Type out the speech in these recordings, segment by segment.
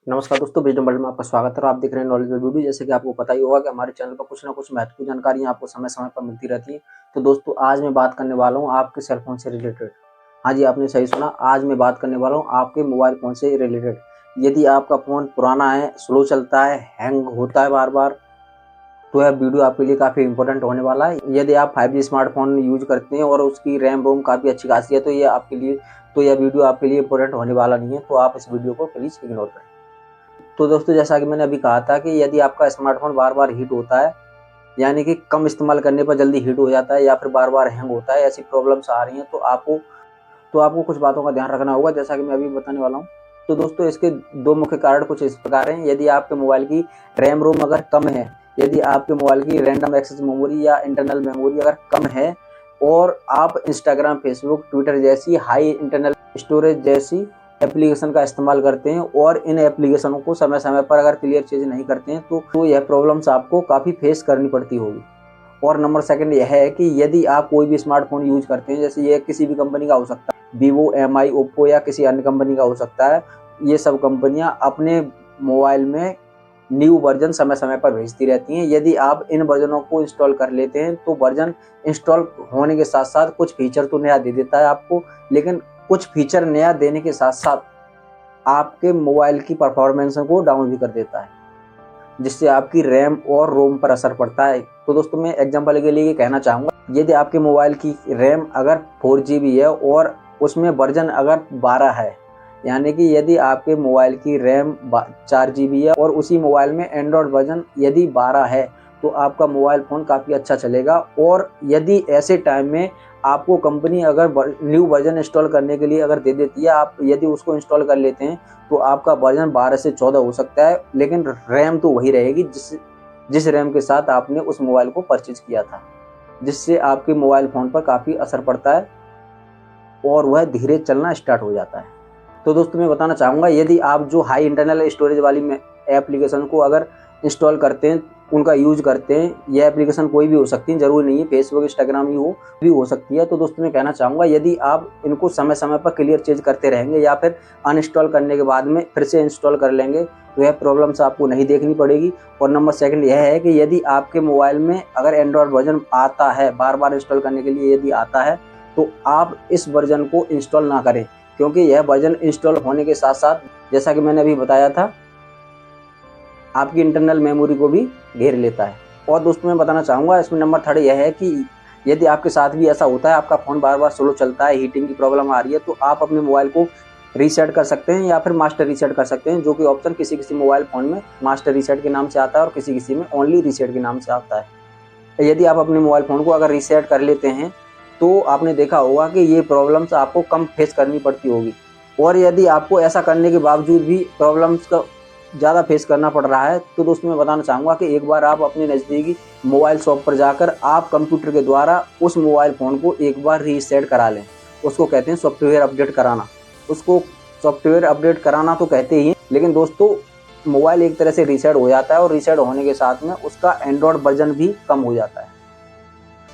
नमस्कार दोस्तों, wisdom world में आपका स्वागत है और आप देख रहे हैं नॉलेजेबल वीडियो। जैसे कि आपको पता ही होगा कि हमारे चैनल पर कुछ ना कुछ महत्वपूर्ण जानकारियां आपको समय-समय पर मिलती रहती हैं। तो दोस्तों, आज मैं बात करने वाला हूं आपके सेल फोन से रिलेटेड। हाँ जी, आपने सही सुना। आज मैं बात करने वाला हूं आपके मोबाइल फ़ोन से रिलेटेड। यदि आपका फ़ोन पुराना है, स्लो चलता है, हैंग होता है बार-बार, तो यह वीडियो आपके लिए काफ़ी इंपॉर्टेंट होने वाला है। यदि आप 5G स्मार्टफ़ोन यूज़ करते हैं और उसकी रैम-रोम काफ़ी अच्छी खासी है, तो यह वीडियो आपके लिए इंपॉर्टेंट होने वाला नहीं है। तो आप इस वीडियो को प्लीज़ इग्नोर करें। तो दोस्तों, जैसा कि मैंने अभी कहा था कि यदि आपका स्मार्टफ़ोन बार-बार हीट होता है, यानी कि कम इस्तेमाल करने पर जल्दी हीट हो जाता है या फिर बार-बार हैंग होता है, ऐसी प्रॉब्लम्स आ रही हैं, तो आपको कुछ बातों का ध्यान रखना होगा, जैसा कि मैं अभी बताने वाला हूँ। तो दोस्तों, इसके 2 मुख्य कारण कुछ इस प्रकार हैं। यदि आपके मोबाइल की रैम-रोम अगर कम है, यदि आपके मोबाइल की रैंडम एक्सेस मेमोरी या इंटरनल मेमोरी अगर कम है और आप इंस्टाग्राम, फेसबुक, ट्विटर जैसी हाई इंटरनल स्टोरेज जैसी एप्लीकेशन का इस्तेमाल करते हैं और इन एप्लीकेशनों को समय-समय पर अगर क्लियर चेंज नहीं करते हैं, तो यह प्रॉब्लम्स आपको काफ़ी फेस करनी पड़ती होगी। और नंबर सेकंड यह है कि यदि आप कोई भी स्मार्टफ़ोन यूज़ करते हैं, जैसे ये किसी भी कंपनी का हो सकता है, वीवो, एमआई, ओप्पो या किसी अन्य कंपनी का हो सकता है। ये सब कंपनियाँ अपने मोबाइल में न्यू वर्ज़न समय-समय पर भेजती रहती हैं। यदि आप इन वर्ज़नों को इंस्टॉल कर लेते हैं, तो वर्ज़न इंस्टॉल होने के साथ-साथ कुछ फीचर तो नया दे देता है आपको, लेकिन कुछ फीचर नया देने के साथ-साथ आपके मोबाइल की परफ़ॉर्मेंस को डाउन भी कर देता है, जिससे आपकी रैम और रोम पर असर पड़ता है। तो दोस्तों, मैं एग्ज़ाम्पल के लिए ये कहना चाहूँगा, यदि आपके मोबाइल की रैम अगर 4 जीबी है और उसमें वर्ज़न अगर 12 है, यानी कि यदि आपके मोबाइल की रैम 4 जीबी है और उसी मोबाइल में एंड्रॉयड वर्ज़न यदि 12 है, तो आपका मोबाइल फ़ोन काफ़ी अच्छा चलेगा। और यदि ऐसे टाइम में आपको कंपनी अगर न्यू वर्ज़न इंस्टॉल करने के लिए अगर दे देती है, आप यदि उसको इंस्टॉल कर लेते हैं, तो आपका वर्ज़न 12 से 14 हो सकता है, लेकिन रैम तो वही रहेगी जिस रैम के साथ आपने उस मोबाइल को परचेज़ किया था, जिससे आपके मोबाइल फ़ोन पर काफ़ी असर पड़ता है और वह धीरे चलना स्टार्ट हो जाता है। तो दोस्तों, मैं बताना चाहूँगा, यदि आप जो हाई इंटरनल स्टोरेज वाली में एप्लीकेशन को अगर इंस्टॉल करते हैं, उनका यूज़ करते हैं, यह एप्लीकेशन कोई भी हो सकती है, ज़रूरी नहीं है फेसबुक, इंस्टाग्राम ही हो सकती है। तो दोस्तों, मैं कहना चाहूँगा, यदि आप इनको समय-समय पर क्लियर चेंज करते रहेंगे या फिर अनइंस्टॉल करने के बाद में फिर से इंस्टॉल कर लेंगे, तो यह प्रॉब्लम्स आपको नहीं देखनी पड़ेगी। और नंबर सेकंड यह है कि यदि आपके मोबाइल में अगर एंड्रॉयड वर्ज़न आता है, बार-बार इंस्टॉल करने के लिए यदि आता है, तो आप इस वर्ज़न को इंस्टॉल ना करें, क्योंकि यह वर्ज़न इंस्टॉल होने के साथ-साथ, जैसा कि मैंने अभी बताया था, आपकी इंटरनल मेमोरी को भी घेर लेता है। और दोस्तों, मैं बताना चाहूँगा, इसमें नंबर थर्ड यह है कि यदि आपके साथ भी ऐसा होता है, आपका फ़ोन बार-बार स्लो चलता है, हीटिंग की प्रॉब्लम आ रही है, तो आप अपने मोबाइल को रीसेट कर सकते हैं या फिर मास्टर रीसेट कर सकते हैं, जो कि ऑप्शन किसी-किसी मोबाइल फ़ोन में मास्टर रीसेट के नाम से आता है और किसी-किसी में ओनली रीसेट के नाम से आता है। यदि आप अपने मोबाइल फ़ोन को अगर रीसेट कर लेते हैं, तो आपने देखा होगा कि ये प्रॉब्लम्स आपको कम फेस करनी पड़ती होगी। और यदि आपको ऐसा करने के बावजूद भी प्रॉब्लम्स का ज़्यादा फेस करना पड़ रहा है, तो दोस्तों, मैं बताना चाहूँगा कि एक बार आप अपने नज़दीकी मोबाइल शॉप पर जाकर आप कंप्यूटर के द्वारा उस मोबाइल फ़ोन को एक बार रीसेट करा लें। उसको कहते हैं सॉफ्टवेयर अपडेट कराना। उसको सॉफ्टवेयर अपडेट कराना तो कहते ही हैं, लेकिन दोस्तों, मोबाइल एक तरह से रीसेट हो जाता है और रीसेट होने के साथ में उसका एंड्रॉयड वर्ज़न भी कम हो जाता है।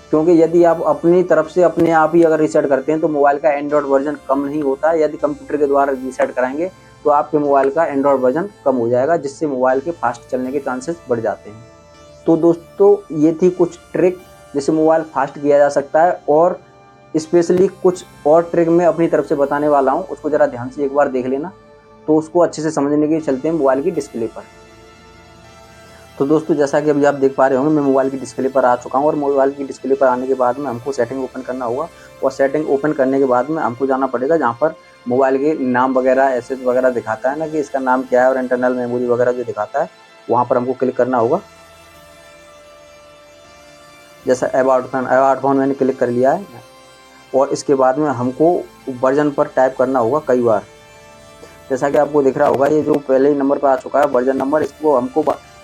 क्योंकि यदि आप अपनी तरफ से अपने आप ही अगर रीसेट करते हैं, तो मोबाइल का एंड्रॉयड वर्ज़न कम नहीं होता है। यदि कंप्यूटर के द्वारा रीसेट कराएँगे, तो आपके मोबाइल का एंड्रॉयड वर्ज़न कम हो जाएगा, जिससे मोबाइल के फास्ट चलने के चांसेस बढ़ जाते हैं। तो दोस्तों, ये थी कुछ ट्रिक जिससे मोबाइल फास्ट किया जा सकता है। और स्पेशली कुछ और ट्रिक मैं अपनी तरफ से बताने वाला हूँ, उसको ज़रा ध्यान से एक बार देख लेना। तो उसको अच्छे से समझने के लिए चलते हैं मोबाइल की डिस्प्ले पर। तो दोस्तों, जैसा कि अभी आप देख पा रहे होंगे, मैं मोबाइल की डिस्प्ले पर आ चुका हूँ और मोबाइल की डिस्प्ले पर आने के बाद में हमको सेटिंग ओपन करना होगा। और सेटिंग ओपन करने के बाद में हमको जाना पड़ेगा जहाँ पर मोबाइल के नाम वगैरह, एसेस वगैरह दिखाता है ना, कि इसका नाम क्या है और इंटरनल मेमोरी वगैरह जो दिखाता है, वहाँ पर हमको क्लिक करना होगा। जैसा अबाउट फोन मैंने क्लिक कर लिया है। और इसके बाद में हमको वर्जन पर टाइप करना होगा कई बार। जैसा कि आपको दिख रहा होगा, ये जो पहले ही नंबर पर आ चुका है वर्जन नंबर,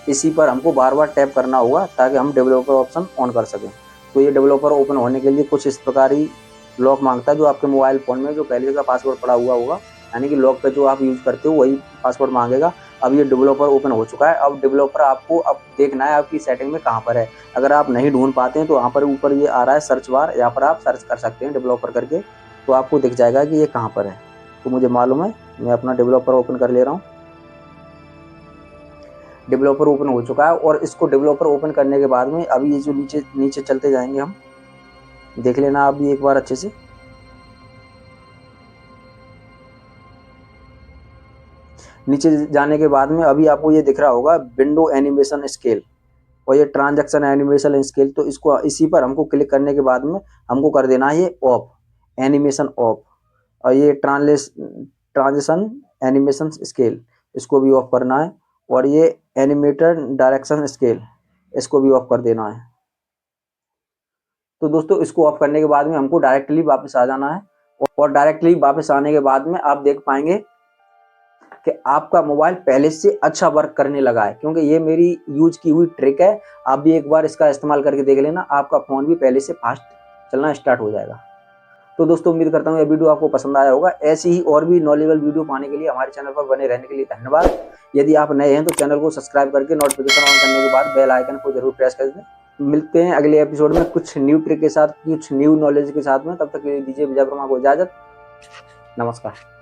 इसी पर हमको बार-बार टैप करना होगा ताकि हम डेवलपर ऑप्शन ऑन कर सकें। तो ये डेवलपर ओपन होने के लिए कुछ इस प्रकार ही लॉक मांगता है, जो आपके मोबाइल फ़ोन में जो पहले का पासवर्ड पड़ा हुआ होगा, यानी कि लॉक पे जो आप यूज़ करते हो वही पासवर्ड मांगेगा। अब ये डेवलपर ओपन हो चुका है। अब डेवलपर आपको अब देखना है आपकी सेटिंग में कहाँ पर है। अगर आप नहीं ढूँढ पाते हैं, तो यहाँ पर ऊपर ये आ रहा है सर्च बार, यहाँ पर आप सर्च कर सकते हैं डेवलपर करके, तो आपको दिख जाएगा कि ये कहाँ पर है। तो मुझे मालूम है, मैं अपना डेवलपर ओपन कर ले रहा हूँ। डेवलपर ओपन हो चुका है। और इसको डेवलपर ओपन करने के बाद में अभी ये जो नीचे नीचे चलते जाएंगे, हम देख लेना आप भी एक बार अच्छे से। नीचे जाने के बाद में अभी आपको ये दिख रहा होगा विंडो एनिमेशन स्केल और ये ट्रांजैक्शन एनिमेशन स्केल। तो इसको इसी पर हमको क्लिक करने के बाद में हमको कर देना है ये ऑफ, एनिमेशन ऑफ। और ये ट्रांजिशन एनिमेशन स्केल, इसको भी ऑफ करना है। और ये एनिमेटेड डायरेक्शन स्केल, इसको भी ऑफ कर देना है। तो दोस्तों इसको ऑफ करने के बाद में हमको डायरेक्टली वापस आ जाना है। और डायरेक्टली वापस आने के बाद में आप देख पाएंगे कि आपका मोबाइल पहले से अच्छा वर्क करने लगा है, क्योंकि ये मेरी यूज की हुई ट्रिक है। आप भी एक बार इसका इस्तेमाल करके देख लेना, आपका फ़ोन भी पहले से फास्ट चलना स्टार्ट हो जाएगा। तो दोस्तों उम्मीद करता हूँ ये वीडियो आपको पसंद आया होगा। ऐसी ही और भी नॉलेजेबल वीडियो पाने के लिए हमारे चैनल पर बने रहने के लिए धन्यवाद। यदि आप नए हैं तो चैनल को सब्सक्राइब करके नोटिफिकेशन ऑन करने के बाद बेल आइकन को जरूर प्रेस कर दें। मिलते हैं अगले एपिसोड में कुछ न्यू ट्रिक के साथ, कुछ न्यू नॉलेज के साथ में। तब तक के लिए दीजिए विजय वर्मा को इजाजत। नमस्कार।